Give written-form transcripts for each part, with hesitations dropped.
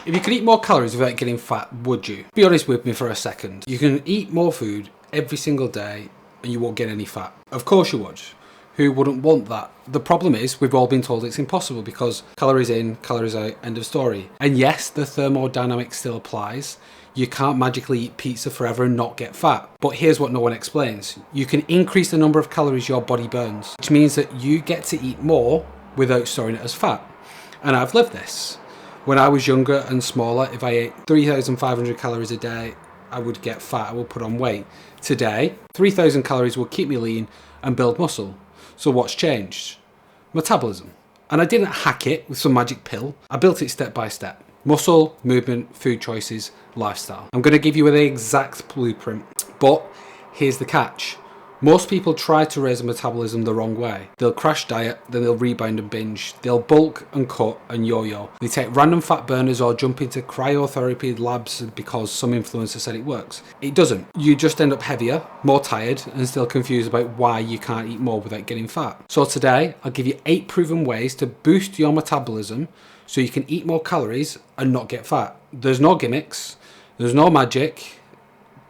If you could eat more calories without getting fat, would you? Be honest with me for a second. You can eat more food every single day and you won't get any fat. Of course you would. Who wouldn't want that? The problem is we've all been told it's impossible because calories in, calories out, end of story. And yes, the thermodynamics still applies. You can't magically eat pizza forever and not get fat. But here's what no one explains. You can increase the number of calories your body burns, which means that you get to eat more without storing it as fat. And I've lived this. When I was younger and smaller, if I ate 3,500 calories a day, I would get fat, I would put on weight. Today, 3,000 calories will keep me lean and build muscle. So what's changed? Metabolism. And I didn't hack it with some magic pill. I built it step by step. Muscle, movement, food choices, lifestyle. I'm going to give you the exact blueprint, but here's the catch. Most people try to raise a metabolism the wrong way. They'll crash diet, then they'll rebound and binge. They'll bulk and cut and yo-yo. They take random fat burners or jump into cryotherapy labs because some influencer said it works. It doesn't. You just end up heavier, more tired, and still confused about why you can't eat more without getting fat. So today, I'll give you 8 proven ways to boost your metabolism so you can eat more calories and not get fat. There's no gimmicks, there's no magic,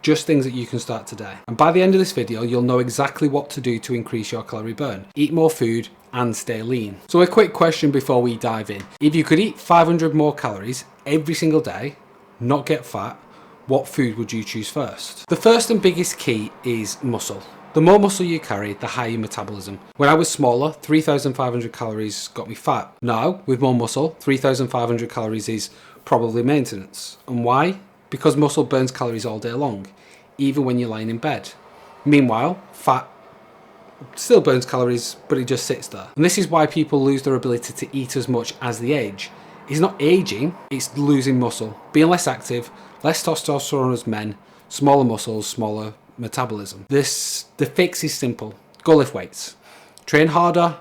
just things that you can start today. And by the end of this video, you'll know exactly what to do to increase your calorie burn, eat more food and stay lean. So a quick question before we dive in. If you could eat 500 more calories every single day, not get fat, what food would you choose first? The first and biggest key is muscle. The more muscle you carry, the higher your metabolism. When I was smaller, 3,500 calories got me fat. Now, with more muscle, 3,500 calories is probably maintenance. And why? Because muscle burns calories all day long, even when you're lying in bed. Meanwhile, fat still burns calories, but it just sits there. And this is why people lose their ability to eat as much as they age. It's not aging, it's losing muscle. Being less active, less testosterone as men, smaller muscles, smaller metabolism. The fix is simple. Go lift weights. Train harder,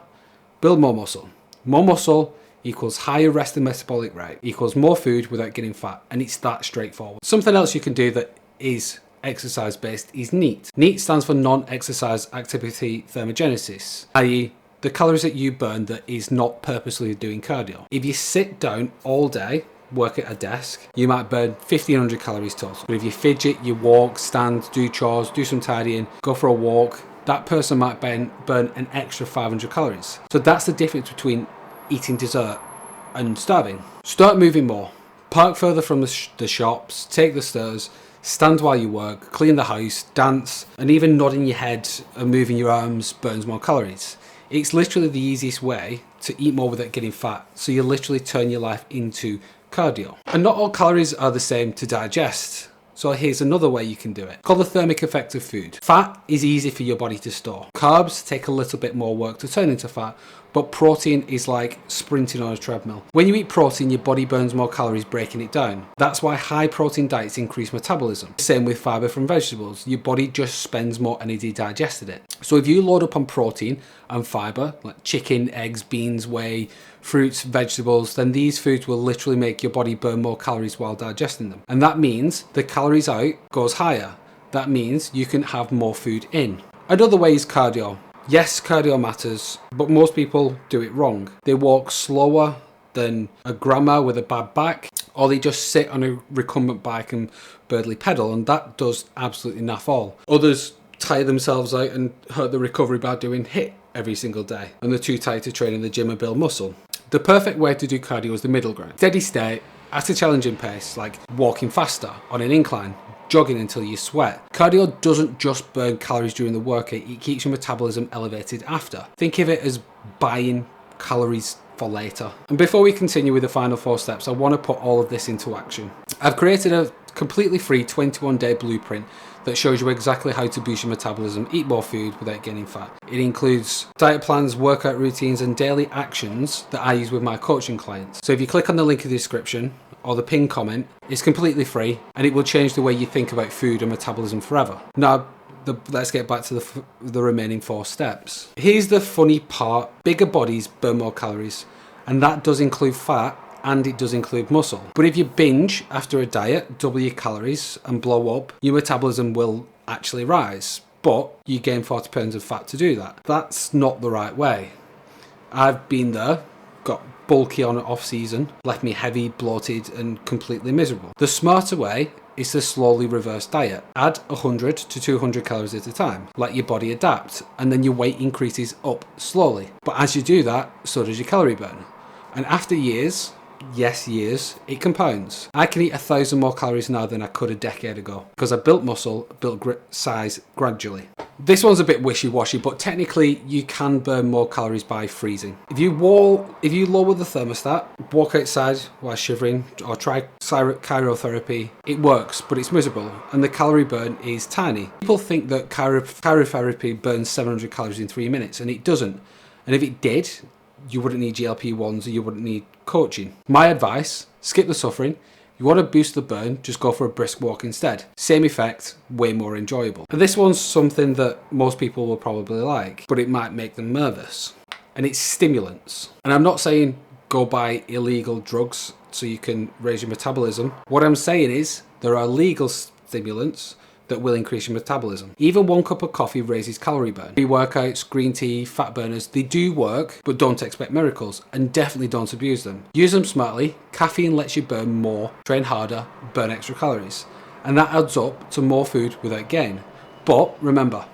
build more muscle. More muscle equals higher resting metabolic rate, equals more food without getting fat, and it's that straightforward. Something else you can do that is exercise based is NEAT. NEAT stands for non-exercise activity thermogenesis, i.e. the calories that you burn that is not purposely doing cardio. If you sit down all day, work at a desk, you might burn 1,500 calories total. But if you fidget, you walk, stand, do chores, do some tidying, go for a walk, that person might burn an extra 500 calories. So that's the difference between eating dessert and starving. Start moving more. Park further from the shops, take the stairs, stand while you work, clean the house, dance, and even nodding your head and moving your arms burns more calories. It's literally the easiest way to eat more without getting fat, so you literally turn your life into cardio. And not all calories are the same to digest. So here's another way you can do it. Called the thermic effect of food. Fat is easy for your body to store. Carbs take a little bit more work to turn into fat, but protein is like sprinting on a treadmill. When you eat protein, your body burns more calories breaking it down. That's why high protein diets increase metabolism. Same with fiber from vegetables. Your body just spends more energy digesting it. So if you load up on protein and fiber, like chicken, eggs, beans, whey, fruits, vegetables, then these foods will literally make your body burn more calories while digesting them. And that means the calories out goes higher. That means you can have more food in. Another way is cardio. Yes, cardio matters, but most people do it wrong. They walk slower than a grandma with a bad back, or they just sit on a recumbent bike and barely pedal, and that does absolutely naff all. Others tire themselves out and hurt the recovery by doing HIIT every single day, and they're too tired to train in the gym and build muscle. The perfect way to do cardio is the middle ground. Steady state at a challenging pace, like walking faster on an incline, jogging until you sweat. Cardio doesn't just burn calories during the workout, it keeps your metabolism elevated after. Think of it as buying calories for later. And before we continue with the final 4 steps, I want to put all of this into action. I've created a completely free 21-day blueprint that shows you exactly how to boost your metabolism, eat more food without getting fat. It includes diet plans, workout routines, and daily actions that I use with my coaching clients. So if you click on the link in the description or the pinned comment, it's completely free and it will change the way you think about food and metabolism forever. Now, let's get back to the remaining 4 steps. Here's the funny part. Bigger bodies burn more calories, and that does include fat and it does include muscle. But if you binge after a diet, double your calories and blow up, your metabolism will actually rise, but you gain 40 pounds of fat to do that. That's not the right way. I've been there, got bulky on off season, left me heavy, bloated and completely miserable. The smarter way is to slowly reverse diet. Add 100 to 200 calories at a time. Let your body adapt, and then your weight increases up slowly. But as you do that, so does your calorie burn. And after years, yes, years, it compounds. I can eat 1,000 more calories now than I could a decade ago because I built muscle, built size gradually. This one's a bit wishy-washy, but technically you can burn more calories by freezing. If you lower the thermostat, walk outside while shivering, or try cryotherapy, it works, but it's miserable, and the calorie burn is tiny. People think that cryotherapy burns 700 calories in 3 minutes, and it doesn't. And if it did, you wouldn't need GLP-1s, or you wouldn't need coaching. My advice, skip the suffering. You want to boost the burn, just go for a brisk walk instead. Same effect, way more enjoyable. And this one's something that most people will probably like, but it might make them nervous. And it's stimulants. And I'm not saying go buy illegal drugs so you can raise your metabolism. What I'm saying is there are legal stimulants that will increase your metabolism. Even 1 cup of coffee raises calorie burn. Pre-workouts, green tea, fat burners, they do work, but don't expect miracles, and definitely don't abuse them. Use them smartly. Caffeine lets you burn more, train harder, burn extra calories, and that adds up to more food without gain. But remember,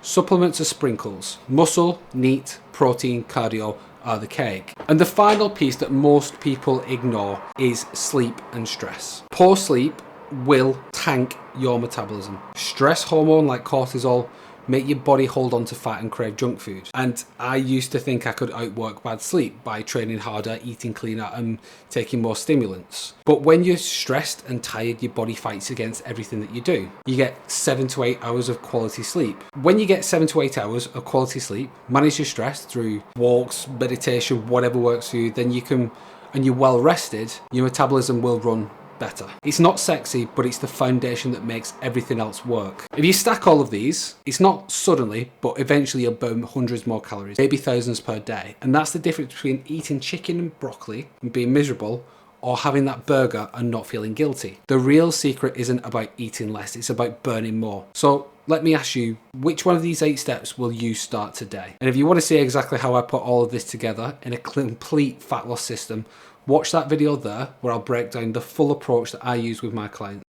supplements are sprinkles. Muscle, NEAT, protein, cardio are the cake. And the final piece that most people ignore is sleep and stress. Poor sleep will tank your metabolism. Stress hormone like cortisol make your body hold on to fat and crave junk food. And I used to think I could outwork bad sleep by training harder, eating cleaner and taking more stimulants. But when you're stressed and tired, your body fights against everything that you do. You get 7 to 8 hours of quality sleep. When you get 7 to 8 hours of quality sleep, manage your stress through walks, meditation, whatever works for you, then you can, and you're well rested, your metabolism will run better. It's not sexy, but it's the foundation that makes everything else work. If you stack all of these, it's not suddenly, but eventually you'll burn hundreds more calories, maybe thousands per day. And that's the difference between eating chicken and broccoli and being miserable, or having that burger and not feeling guilty. The real secret isn't about eating less, it's about burning more. So let me ask you, which one of these 8 steps will you start today? And if you want to see exactly how I put all of this together in a complete fat loss system, watch that video there where I'll break down the full approach that I use with my clients.